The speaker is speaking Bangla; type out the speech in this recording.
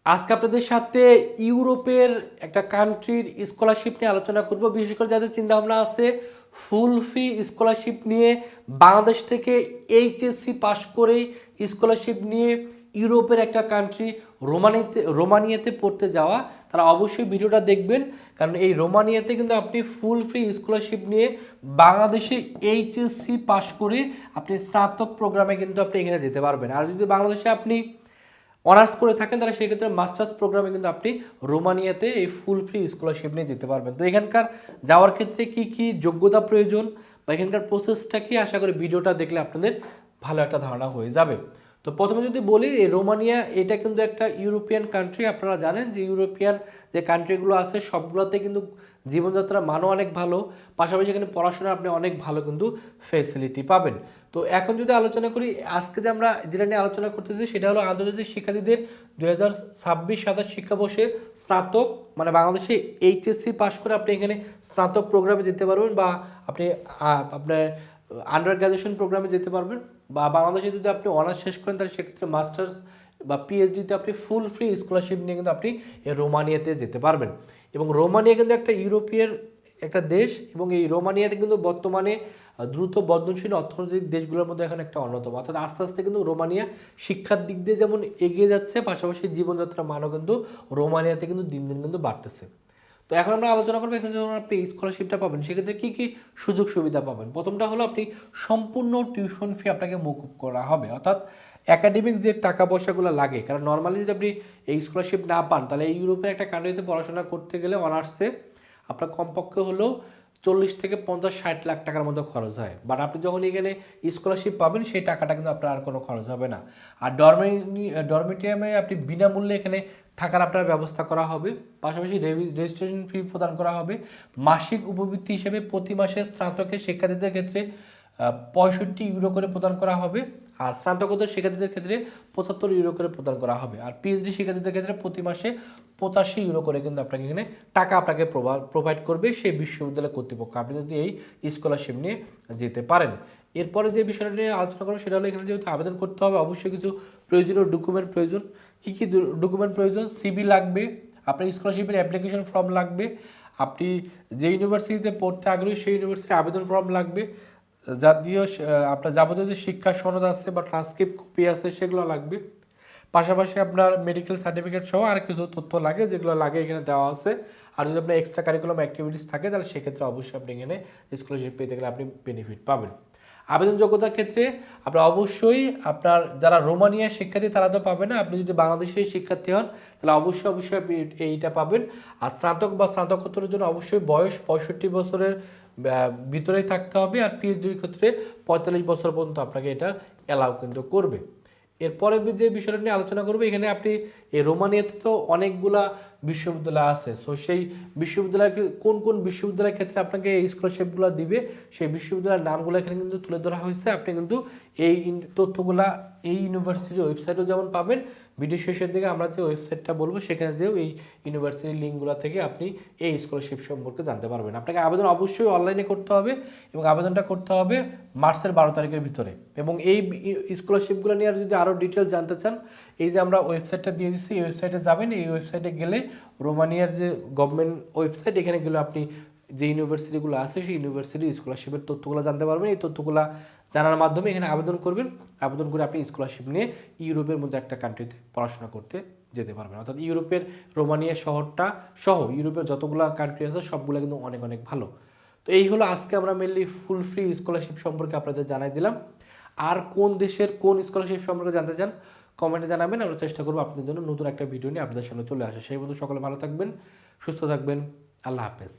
আজকে আপনাদের সাথে ইউরোপের একটা কান্ট্রির স্কলারশিপ নিয়ে আলোচনা করব। বিশেষ করে যাদের চিন্তাভাবনা আছে ফুল ফি স্কলারশিপ নিয়ে বাংলাদেশ থেকে এইচএসসি পাশ করেই স্কলারশিপ নিয়ে ইউরোপের একটা কান্ট্রি রোমানিয়াতে পড়তে যাওয়া, তারা অবশ্যই ভিডিওটা দেখবেন। কারণ এই রোমানিয়াতে কিন্তু আপনি ফুল ফ্রি স্কলারশিপ নিয়ে বাংলাদেশে এইচএসসি পাশ করে আপনি স্নাতক প্রোগ্রামে কিন্তু আপনি এখানে যেতে পারবেন। আর যদি বাংলাদেশে আপনি অনার্স করে থাকেন তাহলে সেক্ষেত্রে মাস্টার্স প্রোগ্রামে কিন্তু আপনি রোমানিয়াতে এই ফুল ফ্রি স্কলারশিপ নিয়ে যেতে পারবেন। তো এখানকার যাওয়ার ক্ষেত্রে কি কি যোগ্যতা প্রয়োজন বা এখানকার প্রসেসটা কি, আশা করি ভিডিওটা দেখলে আপনাদের ভালো একটা ধারণা হয়ে যাবে। তো প্রথমে যদি বলি, এই রোমানিয়া এটা কিন্তু একটা ইউরোপিয়ান কান্ট্রি। আপনারা জানেন যে ইউরোপিয়ান যে কান্ট্রিগুলো আছে সবগুলোতে কিন্তু জীবনযাত্রার মানও অনেক ভালো, পাশাপাশি এখানে পড়াশোনা আপনি অনেক ভালো কিন্তু ফেসিলিটি পাবেন। তো এখন যদি আলোচনা করি, আজকে যে আমরা যেটা নিয়ে আলোচনা করতেছি সেটা হলো আন্তর্জাতিক শিক্ষার্থীদের 2026-27 শিক্ষাবর্ষে স্নাতক, মানে বাংলাদেশে এইচএসসি পাশ করে আপনি এখানে স্নাতক প্রোগ্রামে যেতে পারবেন, বা আপনি আপনার আন্ডার গ্র্যাজুয়েশন প্রোগ্রামে যেতে পারবেন, বা বাংলাদেশে যদি আপনি অনার্স শেষ করেন তাহলে সেক্ষেত্রে মাস্টার্স বা পিএইচডিতে আপনি ফুল ফ্রি স্কলারশিপ নিয়ে কিন্তু আপনি রোমানিয়াতে যেতে পারবেন। এবং রোমানিয়া কিন্তু একটা ইউরোপীয় একটা দেশ, এবং এই রোমানিয়াতে কিন্তু বর্তমানে দ্রুত বর্ধনশীল অর্থনৈতিক দেশগুলোর মধ্যে এখন একটা অন্যতম। অর্থাৎ আস্তে আস্তে কিন্তু রোমানিয়া শিক্ষার দিক দিয়ে যেমন এগিয়ে যাচ্ছে, পাশাপাশি জীবনযাত্রার মানও কিন্তু রোমানিয়াতে কিন্তু দিন দিন কিন্তু বাড়তেছে। তো এখন আমরা আলোচনা করবো এখানে যখন আপনি স্কলারশিপটা পাবেন সেক্ষেত্রে কী কী সুযোগ সুবিধা পাবেন। প্রথমটা হলো আপনি সম্পূর্ণ টিউশন ফি আপনাকে মকুব করা হবে, অর্থাৎ একাডেমিক যে টাকা পয়সাগুলো লাগে। কারণ নর্মালি যদি আপনি এই স্কলারশিপ না পান তাহলে এই ইউরোপের একটা কান্ট্রিতে পড়াশোনা করতে গেলে অনার্সে আপনার কমপক্ষে হলেও 40 থেকে 50-60 লাখ টাকার মতো খরচ হয়। বাট আপনি যখন এখানে স্কলারশিপ পাবেন সেই টাকাটা কিন্তু আপনার আর কোনো খরচ হবে না। আর ডরমিটিয়ামে আপনি বিনামূল্যে এখানে থাকার আপনার ব্যবস্থা করা হবে, পাশাপাশি রেজিস্ট্রেশন ফি প্রদান করা হবে। মাসিক উপবৃত্তি হিসেবে প্রতি মাসে স্নাতকের শিক্ষার্থীদের ক্ষেত্রে 65 ইউরো করে প্রদান করা হবে, আর স্নাতকোত্তর শিক্ষার্থীদের ক্ষেত্রে 75 ইউরো করে প্রদান করা হবে, আর পিএইচডি শিক্ষার্থীদের ক্ষেত্রে প্রতি মাসে 85 ইউরো করে কিন্তু আপনাকে এখানে টাকা আপনাকে প্রোভাইড করবে সেই বিশ্ববিদ্যালয় কর্তৃপক্ষ, আপনি যদি এই স্কলারশিপ নিয়ে যেতে পারেন। এরপরে যে বিষয়টা নিয়ে আলোচনা করবো সেটা হলো এখানে যেহেতু আবেদন করতে হবে অবশ্যই কিছু প্রয়োজনীয় ডকুমেন্ট প্রয়োজন। কী কী ডকুমেন্ট প্রয়োজন? সিভি লাগবে, আপনার স্কলারশিপের অ্যাপ্লিকেশন ফর্ম লাগবে, আপনি যে ইউনিভার্সিটিতে পড়তে আগ্রহী সেই ইউনিভার্সিটির আবেদন ফর্ম লাগবে, জাতীয় আপনার যাবতীয় যে শিক্ষা সনদ আছে বা ট্রান্সক্রিপ্ট কপি আছে সেগুলো লাগবে, পাশাপাশি আপনার মেডিকেল সার্টিফিকেট সহ আর কিছু তথ্য লাগে যেগুলো লাগে এখানে দেওয়া আছে। আর যদি আপনার এক্সট্রা কারিকুলাম অ্যাক্টিভিটিস থাকে তাহলে সেক্ষেত্রে অবশ্যই আপনি এখানে স্কলারশিপ পেতে গেলে আপনি বেনিফিট পাবেন। আবেদন যোগ্যতার ক্ষেত্রে আপনার অবশ্যই আপনার যারা রোমানিয়ার শিক্ষার্থী তারা তো পাবে না, আপনি যদি বাংলাদেশের শিক্ষার্থী হন তাহলে অবশ্যই আপনি এইটা পাবেন। আর স্নাতক বা স্নাতকোত্তরের জন্য অবশ্যই বয়স 65 বছরের ভিতরেই থাকতে হবে, আর পিএইচডির ক্ষেত্রে 45 বছর পর্যন্ত আপনাকে এটা অ্যালাউ কিন্তু করবে। এরপরে যে বিষয়টা নিয়ে আলোচনা করবো, এখানে আপনি এই রোমানিয়াতে তো অনেকগুলা বিশ্ববিদ্যালয় আছে, সো সেই বিশ্ববিদ্যালয় কোন কোন বিশ্ববিদ্যালয়ের ক্ষেত্রে আপনাকে এই স্কলারশিপগুলো দিবে সেই বিশ্ববিদ্যালয়ের নামগুলো এখানে কিন্তু তুলে ধরা হয়েছে। আপনি কিন্তু এই তথ্যগুলা এই ইউনিভার্সিটির ওয়েবসাইটও যেমন পাবেন, ভিডিও শেষের দিকে আমরা যে ওয়েবসাইটটা বলবো সেখানে যেও এই ইউনিভার্সিটির লিঙ্কগুলো থেকে আপনি এই স্কলারশিপ সম্পর্কে জানতে পারবেন। আপনাকে আবেদন অবশ্যই অনলাইনে করতে হবে, এবং আবেদনটা করতে হবে মার্চের 12 তারিখের ভিতরে। এবং এই স্কলারশিপগুলো নিয়ে যদি আরও ডিটেলস জানতে চান, এই যে আমরা ওয়েবসাইটটা দিয়ে দিচ্ছি এই ওয়েবসাইটে যাবেন, এই ওয়েবসাইটে গেলে রোমানিয়ার যে গভর্নমেন্ট ওয়েবসাইট এখানে গেলে আপনি যে ইউনিভার্সিটিগুলো আছে সেই ইউনিভার্সিটি স্কলারশিপের তথ্যগুলো জানতে পারবেন। এই তথ্যগুলো জানার মাধ্যমে এখানে আবেদন করবেন, আবেদন করে আপনি স্কলারশিপ নিয়ে ইউরোপের মধ্যে একটা কান্ট্রিতে পড়াশোনা করতে যেতে পারবেন। অর্থাৎ ইউরোপের রোমানিয়া শহরটা সহ ইউরোপের যতগুলো কান্ট্রি আছে সবগুলো কিন্তু অনেক অনেক ভালো। তো এই হলো আজকে আমরা মেনলি ফুল ফ্রি স্কলারশিপ সম্পর্কে আপনাদের জানাই দিলাম। আর কোন দেশের কোন স্কলারশিপ সম্পর্কে জানতে চান কমেন্টে জানাবেন, আমরা চেষ্টা করবো আপনাদের জন্য নতুন একটা ভিডিও নিয়ে আপনাদের সামনে চলে আসে। সেই মতো সকলে ভালো থাকবেন, সুস্থ থাকবেন, আল্লাহ হাফেজ।